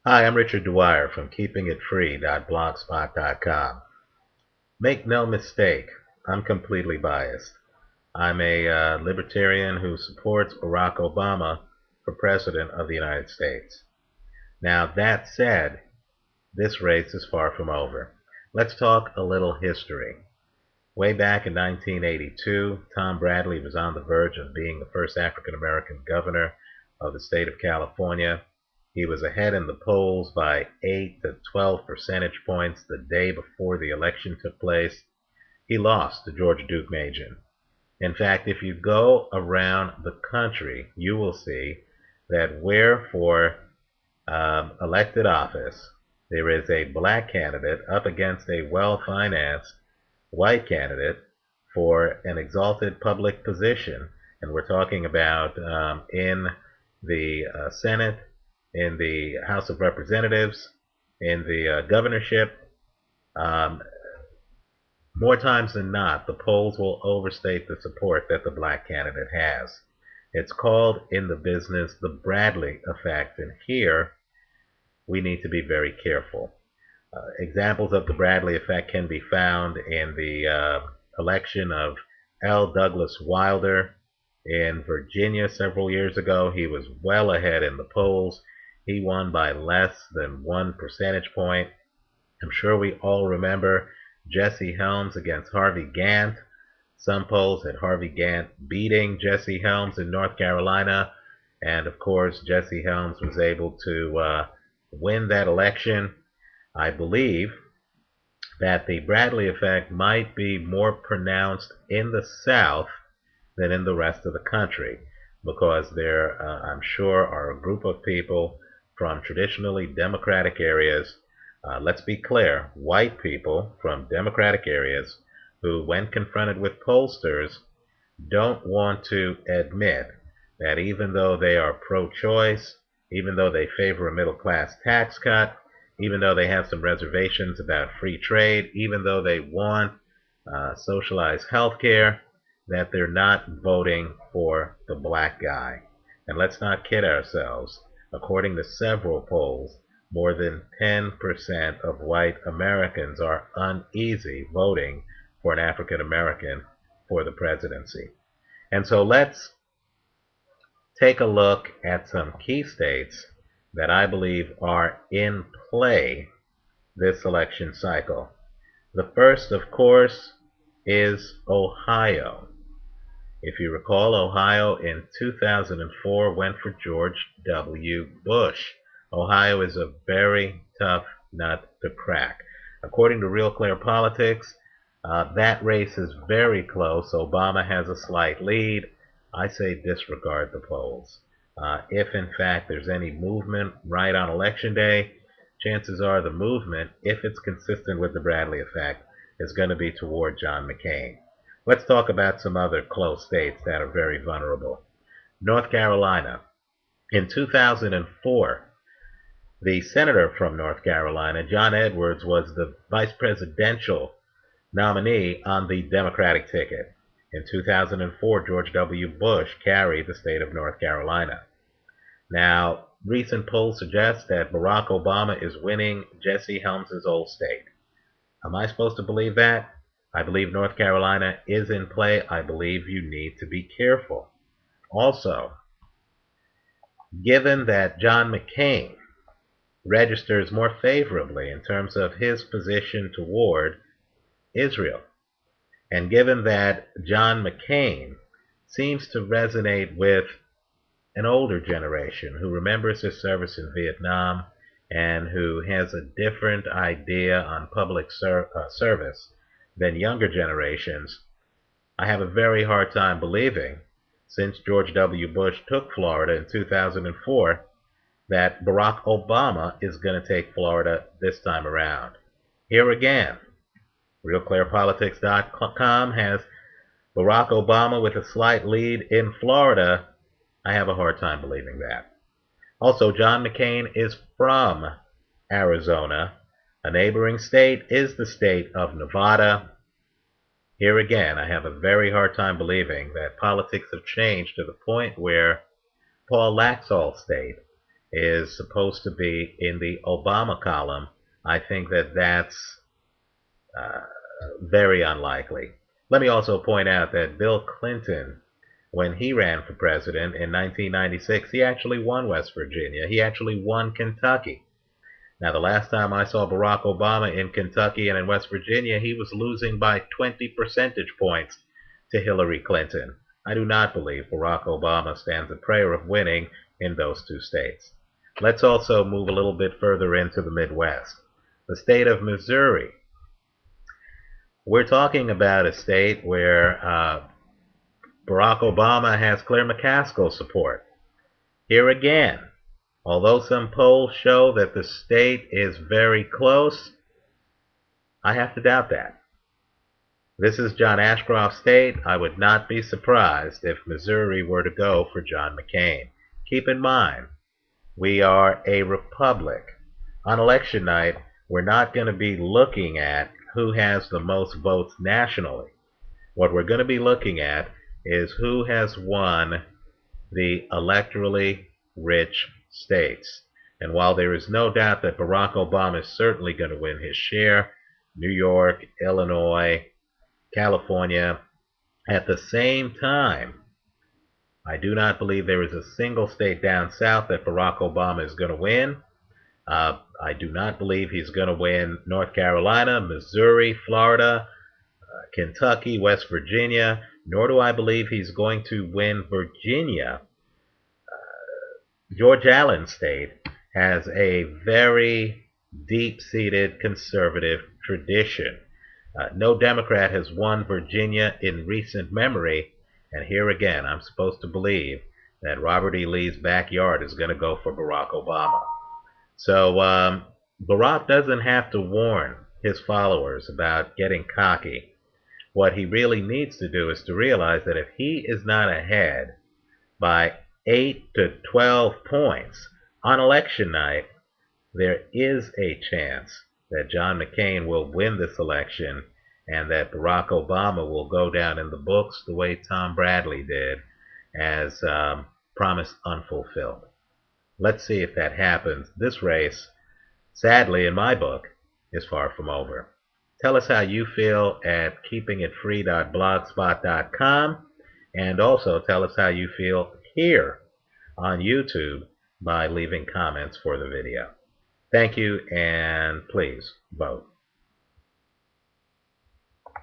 Hi, I'm Richard Dwyer from KeepingItFree.blogspot.com. Make no mistake, I'm completely biased. I'm a libertarian who supports Barack Obama for President of the United States. Now, that said, this race is far from over. Let's talk a little history. Way back in 1982, Tom Bradley was on the verge of being the first African American governor of the state of California. He was ahead in the polls by 8 to 12 percentage points the day before the election took place. He lost to George Deukmejian. In fact, if you go around the country, you will see that where for elected office there is a black candidate up against a well-financed white candidate for an exalted public position, and we're talking about in the Senate, in the House of Representatives, in the governorship, um, more times than not, the polls will overstate the support that the black candidate has. It's called in the business the Bradley effect, and here we need to be very careful. Examples of the Bradley effect can be found in the election of L. Douglas Wilder in Virginia several years ago. He was well ahead in the polls. He won by less than 1 percentage point. I'm sure we all remember Jesse Helms against Harvey Gantt. Some polls had Harvey Gantt beating Jesse Helms in North Carolina, and of course Jesse Helms was able to win that election. I believe that the Bradley effect might be more pronounced in the South than in the rest of the country, because there, I'm sure, are a group of people from traditionally Democratic areas, let's be clear, white people from Democratic areas who, when confronted with pollsters, don't want to admit that even though they are pro-choice, even though they favor a middle-class tax cut, even though they have some reservations about free trade, even though they want socialized health care, that they're not voting for the black guy. And let's not kid ourselves. According to several polls, more than 10% of white Americans are uneasy voting for an African American for the presidency. And so let's take a look at some key states that I believe are in play this election cycle. The first, of course, is Ohio. If you recall, Ohio in 2004 went for George W. Bush. Ohio is a very tough nut to crack. According to Real Clear Politics, that race is very close. Obama has a slight lead. I say disregard the polls. If in fact there's any movement right on election day, chances are the movement, if it's consistent with the Bradley effect, is going to be toward John McCain. Let's talk about some other close states that are very vulnerable. North Carolina. In 2004, the senator from North Carolina, John Edwards, was the vice presidential nominee on the Democratic ticket. In 2004, George W. Bush carried the state of North Carolina. Now, recent polls suggest that Barack Obama is winning Jesse Helms' old state. Am I supposed to believe that? I believe North Carolina is in play. I believe you need to be careful. Also, given that John McCain registers more favorably in terms of his position toward Israel, and given that John McCain seems to resonate with an older generation who remembers his service in Vietnam and who has a different idea on public service than younger generations, I have a very hard time believing, since George W. Bush took Florida in 2004, that Barack Obama is going to take Florida this time around. Here again, RealClearPolitics.com has Barack Obama with a slight lead in Florida. I have a hard time believing that. Also, John McCain is from Arizona. A neighboring state is the state of Nevada. Here again, I have a very hard time believing that politics have changed to the point where Paul Laxalt's state is supposed to be in the Obama column, I think that that's uh, very unlikely. Let me also point out that Bill Clinton, when he ran for president in 1996, he actually won West Virginia. He actually won Kentucky. Now, the last time I saw Barack Obama in Kentucky and in West Virginia, he was losing by 20 percentage points to Hillary Clinton. I do not believe Barack Obama stands a prayer of winning in those two states. Let's also move a little bit further into the Midwest. The state of Missouri. We're talking about a state where Barack Obama has Claire McCaskill's support. Here again, although some polls show that the state is very close, I have to doubt that. This is John Ashcroft State. I would not be surprised if Missouri were to go for John McCain. Keep in mind, we are a republic. On election night, we're not going to be looking at who has the most votes nationally. What we're going to be looking at is who has won the electorally rich states. And while there is no doubt that Barack Obama is certainly going to win his share, New York, Illinois, California, at the same time, I do not believe there is a single state down south that Barack Obama is going to win. I do not believe he's going to win North Carolina, Missouri, Florida, Kentucky, West Virginia, nor do I believe he's going to win Virginia. George Allen State has a very deep-seated conservative tradition. No Democrat has won Virginia in recent memory, and here again, I'm supposed to believe that Robert E. Lee's backyard is going to go for Barack Obama. So Barack doesn't have to warn his followers about getting cocky. What he really needs to do is to realize that if he is not ahead by 8 to 12 points on election night, there is a chance that John McCain will win this election and that Barack Obama will go down in the books the way Tom Bradley did, as promise unfulfilled. Let's see if that happens. This race, sadly, in my book, is far from over. Tell us how you feel at keepingitfree.blogspot.com, and also tell us how you feel here on YouTube by leaving comments for the video. Thank you, and please vote.